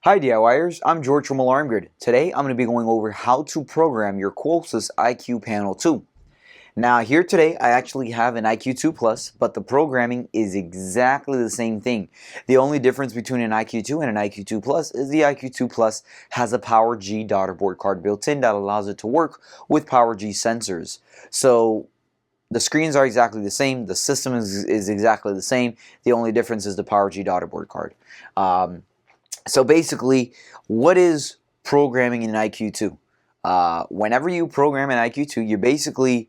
Hi DIYers, I'm George from Alarm Grid. Today I'm going to be going over how to program your Qolsys IQ Panel 2. Now here today I actually have an IQ2 Plus, but the programming is exactly the same thing. The only difference between an IQ2 and an IQ2 Plus is the IQ2 Plus has a PowerG daughter board card built in that allows it to work with PowerG sensors. So the screens are exactly the same, the system is exactly the same, the only difference is the PowerG daughter board card. So basically, what is programming in an IQ2? Whenever you program an IQ2, you're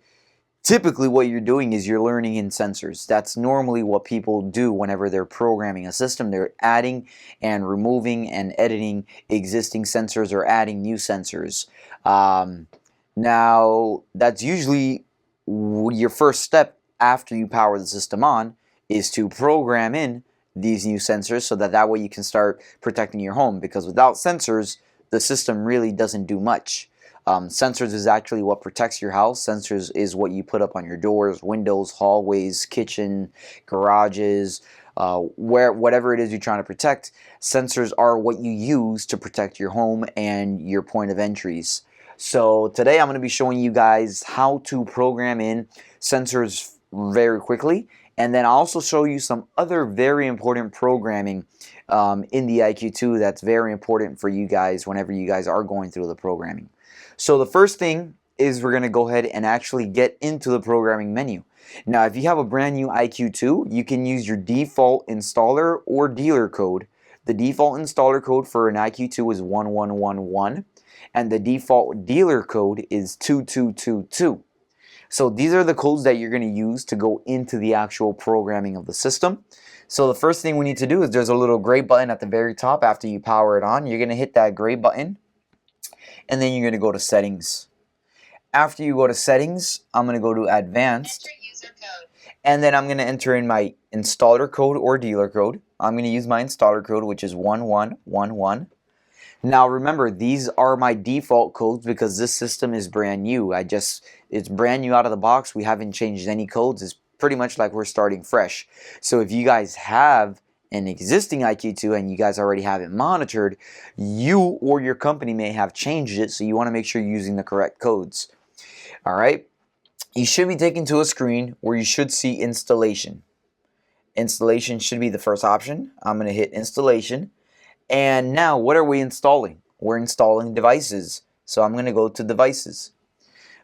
typically what you're doing is you're learning in sensors. That's normally what people do whenever they're programming a system. They're adding and removing and editing existing sensors or adding new sensors. Now, that's usually your first step after you power the system on, is to program in these new sensors so that way you can start protecting your home, because without sensors the system really doesn't do much. Sensors is actually what protects your house. Sensors is what you put up on your doors, windows, hallways, kitchen, garages, whatever it is you're trying to protect. Sensors are what you use to protect your home and your point of entries. So today I'm going to be showing you guys how to program in sensors very quickly. And then I'll also show you some other very important programming in the IQ2 that's very important for you guys whenever you guys are going through the programming. So the first thing is we're going to go ahead and actually get into the programming menu. Now, if you have a brand new IQ2, you can use your default installer or dealer code. The default installer code for an IQ2 is 1111, and the default dealer code is 2222. So these are the codes that you're going to use to go into the actual programming of the system. So the first thing we need to do is there's a little gray button at the very top after you power it on. You're going to hit that gray button and then you're going to go to settings. After you go to settings, I'm going to go to advanced. Enter user code. And then I'm going to enter in my installer code or dealer code. I'm going to use my installer code, which is 1111. Now remember, these are my default codes because this system is brand new. It's brand new out of the box. We haven't changed any codes. It's pretty much like we're starting fresh. So if you guys have an existing IQ2 and you guys already have it monitored, you or your company may have changed it, so you want to make sure you're using the correct codes. Alright, you should be taken to a screen where you should see installation. Installation should be the first option. I'm going to hit installation. And now, what are we installing? We're installing devices. So I'm going to go to devices.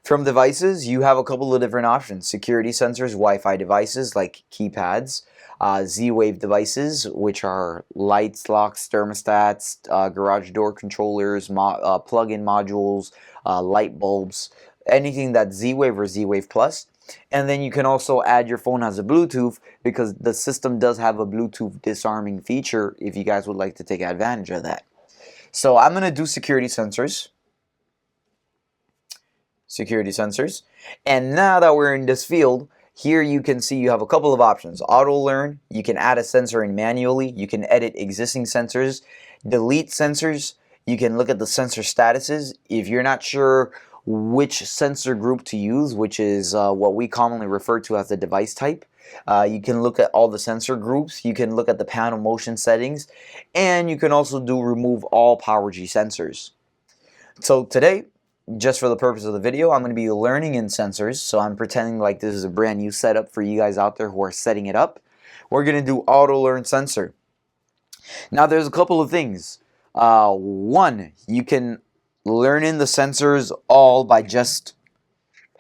From devices, you have a couple of different options. Security sensors, Wi-Fi devices like keypads, Z-Wave devices, which are lights, locks, thermostats, garage door controllers, plug-in modules, light bulbs, anything that's Z-Wave or Z-Wave Plus. And then you can also add your phone as a Bluetooth, because the system does have a Bluetooth disarming feature if you guys would like to take advantage of that. So I'm going to do security sensors. Security sensors. And now that we're in this field, here you can see you have a couple of options. Auto learn, you can add a sensor in manually, you can edit existing sensors, delete sensors, you can look at the sensor statuses. If you're not sure which sensor group to use, which is what we commonly refer to as the device type, you can look at all the sensor groups, you can look at the panel motion settings, and you can also do remove all PowerG sensors. So today, just for the purpose of the video, I'm going to be learning in sensors, so I'm pretending like this is a brand new setup for you guys out there who are setting it up. We're going to do auto learn sensor. Now there's a couple of things. One, you can learn in the sensors all by just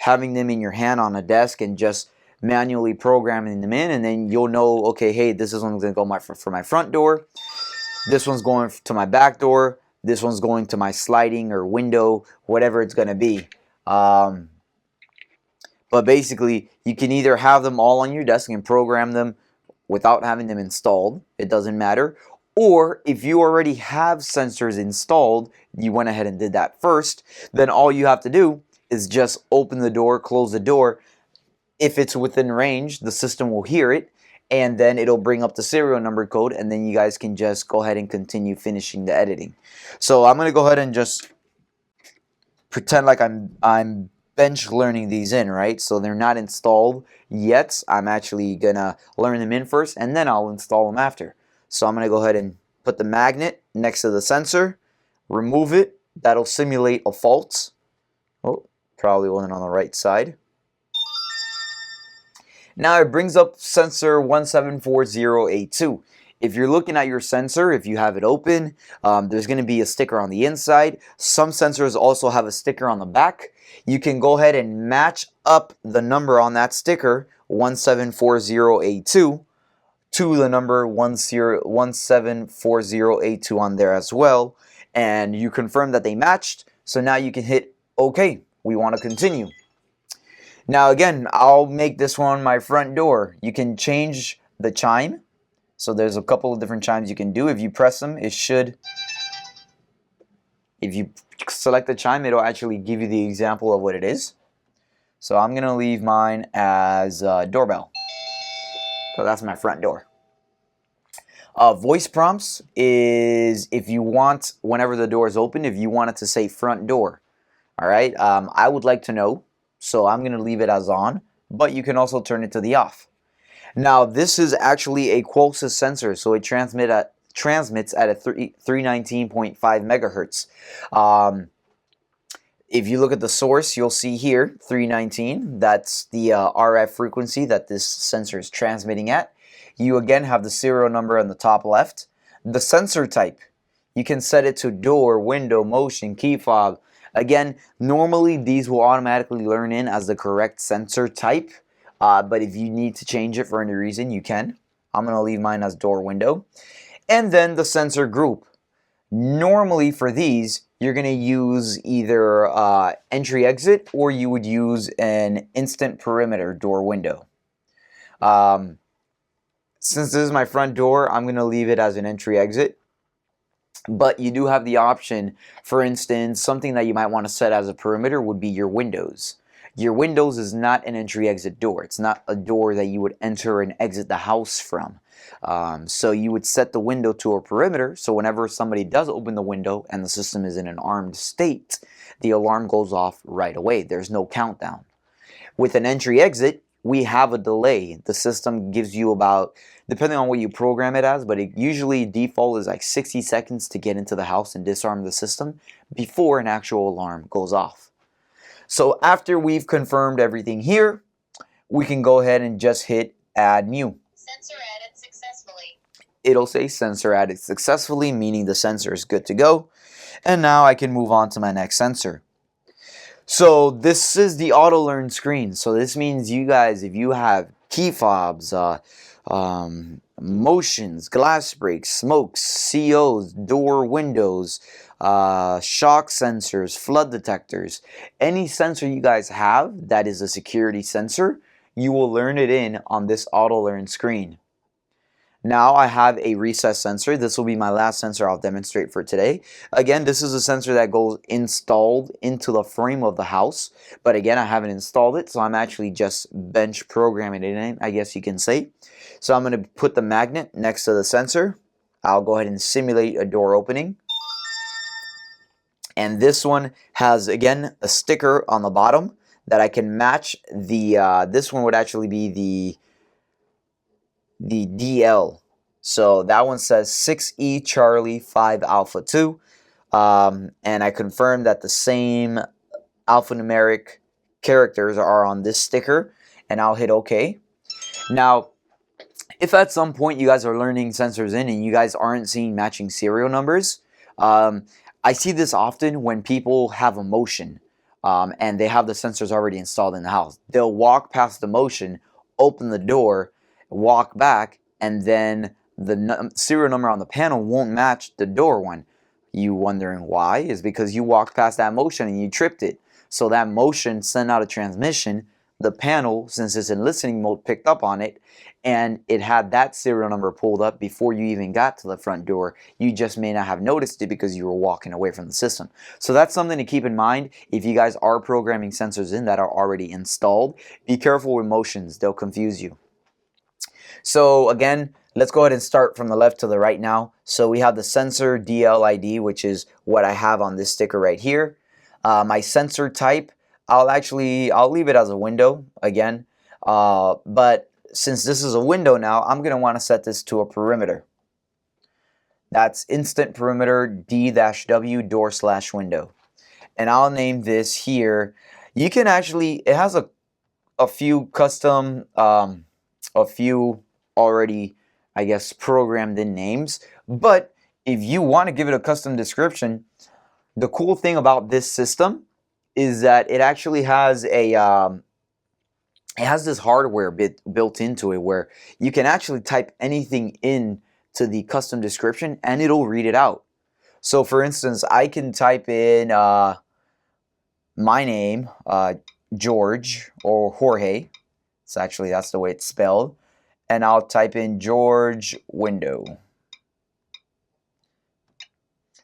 having them in your hand on a desk and just manually programming them in, and then you'll know, okay, hey, this is one's going to go for my front door, this one's going to my back door, this one's going to my sliding or window, whatever it's going to be. But basically, you can either have them all on your desk and program them without having them installed. It doesn't matter. Or if you already have sensors installed, you went ahead and did that first, then all you have to do is just open the door, close the door. If it's within range, the system will hear it, and then it'll bring up the serial number code, and then you guys can just go ahead and continue finishing the editing. So I'm going to go ahead and just pretend like I'm bench learning these in, right? So they're not installed yet. I'm actually going to learn them in first, and then I'll install them after. So I'm going to go ahead and put the magnet next to the sensor, remove it. That'll simulate a fault. Oh, probably wasn't on the right side. Now it brings up sensor 174082. If you're looking at your sensor, if you have it open, there's going to be a sticker on the inside. Some sensors also have a sticker on the back. You can go ahead and match up the number on that sticker, 174082, to the number 174082 on there as well. And you confirm that they matched. So now you can hit OK. We want to continue. Now again, I'll make this one my front door. You can change the chime. So there's a couple of different chimes you can do. If you press them, it should, if you select the chime, it'll actually give you the example of what it is. So I'm going to leave mine as doorbell. So that's my front door. Voice prompts is if you want, whenever the door is open, if you want it to say front door. All right, I would like to know, so I'm going to leave it as on, but you can also turn it to the off. Now, this is actually a Qolsys sensor, so it transmits at a 319.5 megahertz. If you look at the source, you'll see here 319. That's the RF frequency that this sensor is transmitting at. You again have the serial number on the top left. The sensor type, you can set it to door, window, motion, key fob. Again, normally these will automatically learn in as the correct sensor type. But if you need to change it for any reason, you can. I'm going to leave mine as door, window. And then the sensor group. Normally for these, you're going to use either entry exit, or you would use an instant perimeter door, window. Since this is my front door, I'm going to leave it as an entry exit. But you do have the option, for instance, something that you might want to set as a perimeter would be your windows. Your windows is not an entry-exit door. It's not a door that you would enter and exit the house from. So you would set the window to a perimeter, so whenever somebody does open the window and the system is in an armed state, the alarm goes off right away. There's no countdown. With an entry-exit, we have a delay. The system gives you about, depending on what you program it as, but it usually default is like 60 seconds to get into the house and disarm the system before an actual alarm goes off. So after we've confirmed everything here, we can go ahead and just hit add new. Sensor added successfully. It'll say sensor added successfully, meaning the sensor is good to go. And now I can move on to my next sensor. So this is the auto learn screen. So this means you guys, if you have key fobs, motions, glass breaks, smokes, COs, door windows, shock sensors, flood detectors, any sensor you guys have that is a security sensor, you will learn it in on this auto learn screen. Now I have a recess sensor. This will be my last sensor I'll demonstrate for today. Again, this is a sensor that goes installed into the frame of the house, but again, I haven't installed it, so I'm actually just bench programming it in, I guess you can say. So I'm going to put the magnet next to the sensor. I'll go ahead and simulate a door opening. And this one has, again, a sticker on the bottom that I can match. This one would actually be the DL. So that one says 6E Charlie 5 Alpha 2. And I confirm that the same alphanumeric characters are on this sticker. And I'll hit OK. Now, if at some point you guys are learning sensors in and you guys aren't seeing matching serial numbers, I see this often when people have a motion and they have the sensors already installed in the house. They'll walk past the motion, open the door, walk back, and then the serial number on the panel won't match the door one. You wondering why? Is because you walked past that motion and you tripped it. So that motion sent out a transmission. The panel, since it's in listening mode, picked up on it, and it had that serial number pulled up before you even got to the front door. You just may not have noticed it because you were walking away from the system. So that's something to keep in mind if you guys are programming sensors in that are already installed. Be careful with motions. They'll confuse you. So again, let's go ahead and start from the left to the right now. So we have the sensor DL ID, which is what I have on this sticker right here. My sensor type, I'll leave it as a window again, but since this is a window now, I'm going to want to set this to a perimeter. That's instant perimeter D-W door/window. And I'll name this here. You can actually, it has a few custom, a few already, I guess, programmed in names. But if you want to give it a custom description, the cool thing about this system is that it actually has it has this hardware bit built into it where you can actually type anything in to the custom description and it'll read it out. So for instance, I can type in my name, George or Jorge. It's actually, that's the way it's spelled. And I'll type in George window.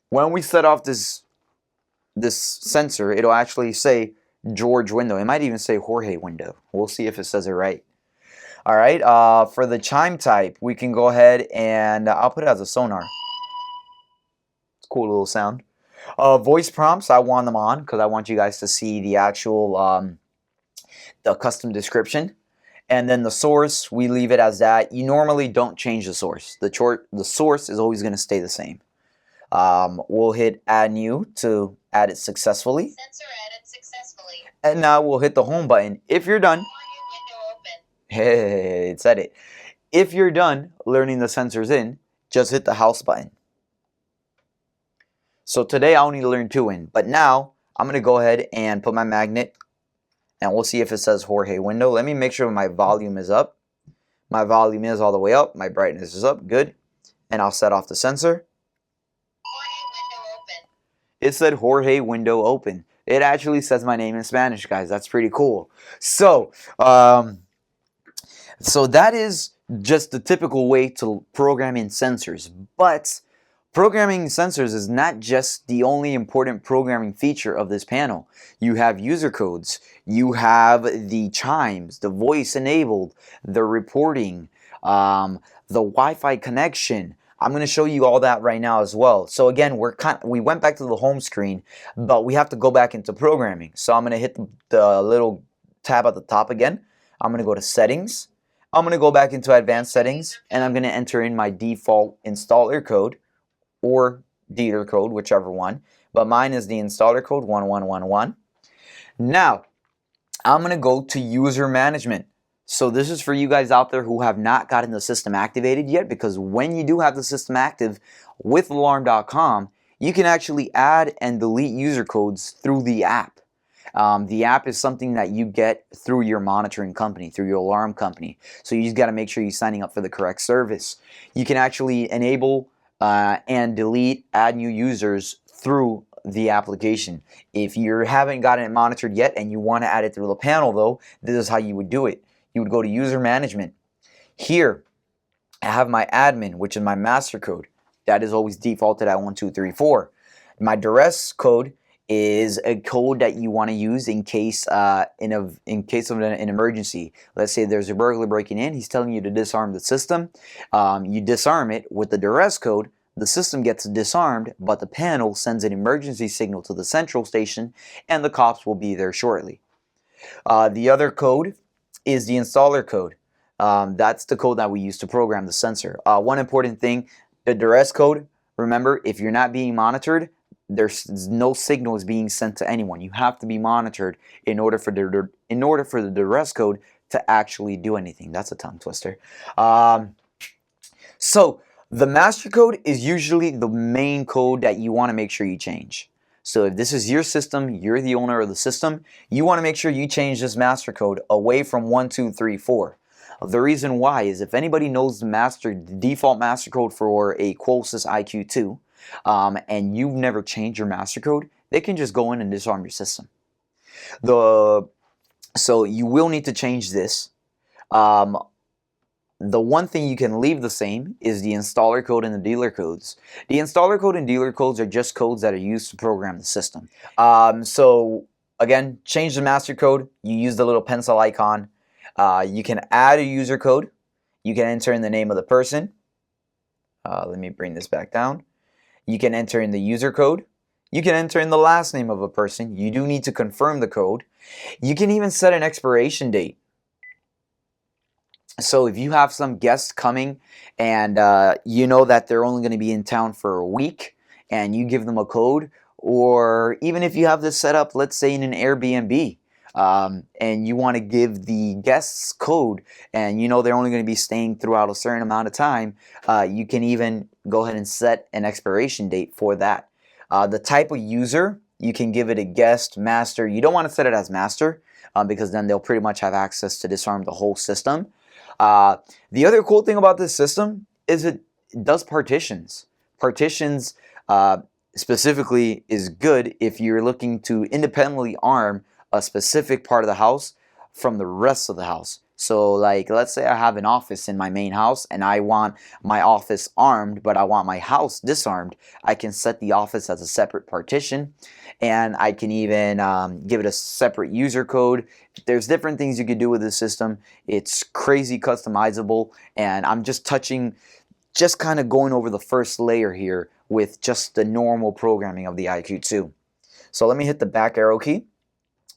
When we set off this sensor, it'll actually say George window. It might even say Jorge window. We'll see if it says it right. All right, for the chime type, we can go ahead and I'll put it as a sonar. It's a cool little sound. Voice prompts, I want them on because I want you guys to see the actual the custom description. And then the source, we leave it as that. You normally don't change the source. The source is always going to stay the same. We'll hit add new to add it successfully. Sensor added successfully. And now we'll hit the home button. If you're done, Window open. hey, it said it. If you're done learning the sensors in, just hit the house button. So today I only learned 2 in, but now I'm going to go ahead and put my magnet and we'll see if it says Jorge window. Let me make sure my volume is up. My volume is all the way up. My brightness is up. Good. And I'll set off the sensor. It said Jorge window open. It actually says my name in Spanish, guys. That's pretty cool. So, so that is just the typical way to program in sensors. But programming sensors is not just the only important programming feature of this panel. You have user codes. You have the chimes, the voice enabled, the reporting, the Wi-Fi connection. I'm going to show you all that right now as well. So again, we went back to the home screen, but we have to go back into programming. So I'm going to hit the little tab at the top again. I'm going to go to settings. I'm going to go back into advanced settings and I'm going to enter in my default installer code or dealer code, whichever one. But mine is the installer code 1111. Now, I'm going to go to user management. So this is for you guys out there who have not gotten the system activated yet, because when you do have the system active with alarm.com, you can actually add and delete user codes through the app. The app is something that you get through your monitoring company, through your alarm company. So you just got to make sure you're signing up for the correct service. You can actually enable and delete, add new users through the application. If you haven't gotten it monitored yet and you want to add it through the panel though, this is how you would do it. You would go to user management. Here, I have my admin, which is my master code. That is always defaulted at 1234. My duress code is a code that you want to use in case in case of an emergency. Let's say there's a burglar breaking in. He's telling you to disarm the system. You disarm it with the duress code. The system gets disarmed, but the panel sends an emergency signal to the central station, and the cops will be there shortly. The other code is the installer code. That's the code that we use to program the sensor. One important thing, the duress code, remember, if you're not being monitored, there's no signals being sent to anyone. You have to be monitored in order for the duress code to actually do anything. That's a tongue twister. So the master code is usually the main code that you want to make sure you change. So if this is your system, you're the owner of the system, you want to make sure you change this master code away from 1234. The reason why is if anybody knows the default master code for a Qolsys IQ2 and you've never changed your master code, they can just go in and disarm your system. So you will need to change this. The one thing you can leave the same is the installer code and the dealer codes. The installer code and dealer codes are just codes that are used to program the system. So again, change the master code. You use the little pencil icon. You can add a user code. You can enter in the name of the person. Let me bring this back down. You can enter in the user code. You can enter in the last name of a person. You do need to confirm the code. You can even set an expiration date. So if you have some guests coming and you know that they're only going to be in town for a week and you give them a code, or even if you have this set up, let's say in an Airbnb, and you want to give the guests code and you know they're only going to be staying throughout a certain amount of time, you can even go ahead and set an expiration date for that. The type of user, you can give it a guest, master. You don't want to set it as master because then they'll pretty much have access to disarm the whole system. The other cool thing about this system is it does partitions. Partitions specifically is good if you're looking to independently arm a specific part of the house from the rest of the house. So like, let's say I have an office in my main house and I want my office armed, but I want my house disarmed. I can set the office as a separate partition, and I can even give it a separate user code. There's different things you could do with this system. It's crazy customizable, and I'm just kind of going over the first layer here with just the normal programming of the IQ2. So let me hit the back arrow key.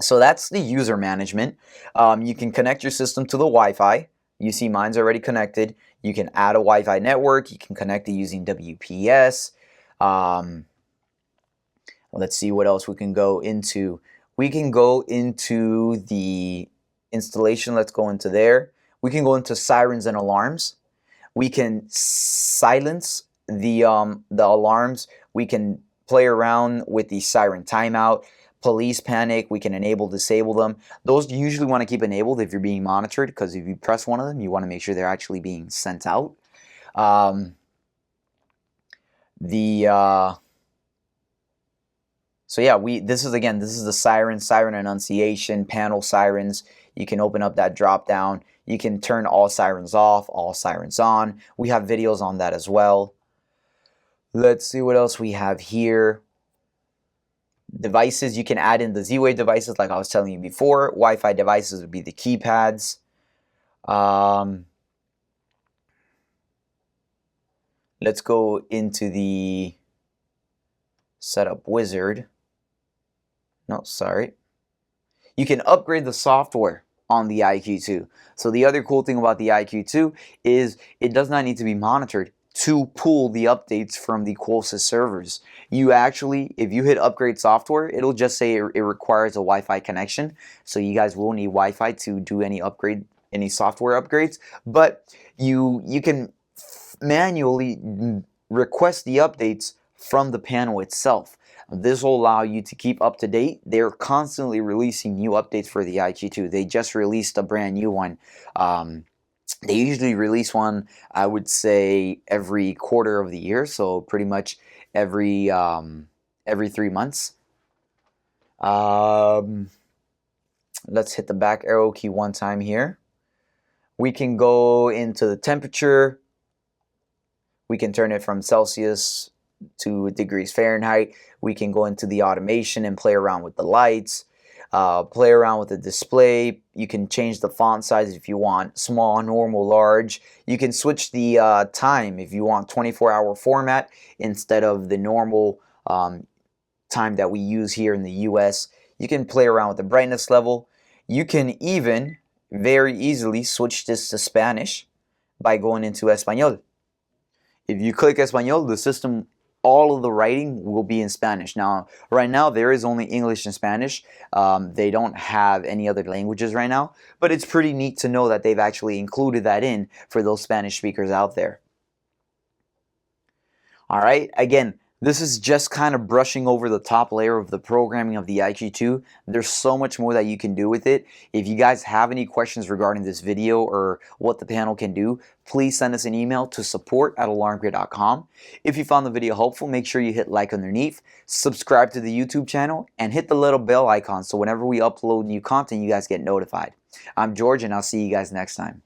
So that's the user management. You can connect your system to the Wi-Fi. You see mine's already connected. You can add a Wi-Fi network. You can connect it using WPS. Let's see what else we can go into. We can go into the installation. Let's go into there. We can go into sirens and alarms. We can silence the alarms. We can play around with the siren timeout. Police panic, we can enable, disable them. Those you usually want to keep enabled if you're being monitored, because if you press one of them, you want to make sure they're actually being sent out. So yeah, this is the siren annunciation panel sirens. You can open up that drop down. You can turn all sirens off, all sirens on. We have videos on that as well. Let's see what else we have here. Devices, you can add in the Z-Wave devices like I was telling you before. Wi-Fi devices would be the keypads. Let's go into the setup wizard. No, sorry. You can upgrade the software on the IQ2. So the other cool thing about the IQ2 is it does not need to be monitored to pull the updates from the Qolsys servers. You actually, if you hit upgrade software, it'll just say it requires a Wi-Fi connection. So you guys will need Wi-Fi to do any software upgrades. But you can manually request the updates from the panel itself. This will allow you to keep up to date. They're constantly releasing new updates for the IQ2. They just released a brand new one. They usually release one, I would say, every quarter of the year, so pretty much every 3 months. Let's hit the back arrow key one time here. We can go into the temperature. We can turn it from Celsius to degrees Fahrenheit. We can go into the automation and play around with the lights. Play around with the display. You can change the font size if you want small, normal, large. You can switch the time if you want 24-hour format instead of the normal time that we use here in the US. You can play around with the brightness level. You can even very easily switch this to Spanish by going into Español. If you click Español, the system, all of the writing will be in Spanish. Now, right now, there is only English and Spanish. They don't have any other languages right now, but it's pretty neat to know that they've actually included that in for those Spanish speakers out there. All right, again, this is just kind of brushing over the top layer of the programming of the IQ2. There's so much more that you can do with it. If you guys have any questions regarding this video or what the panel can do, please send us an email to support@alarmgrid.com. If you found the video helpful, make sure you hit like underneath, subscribe to the YouTube channel, and hit the little bell icon so whenever we upload new content, you guys get notified. I'm George, and I'll see you guys next time.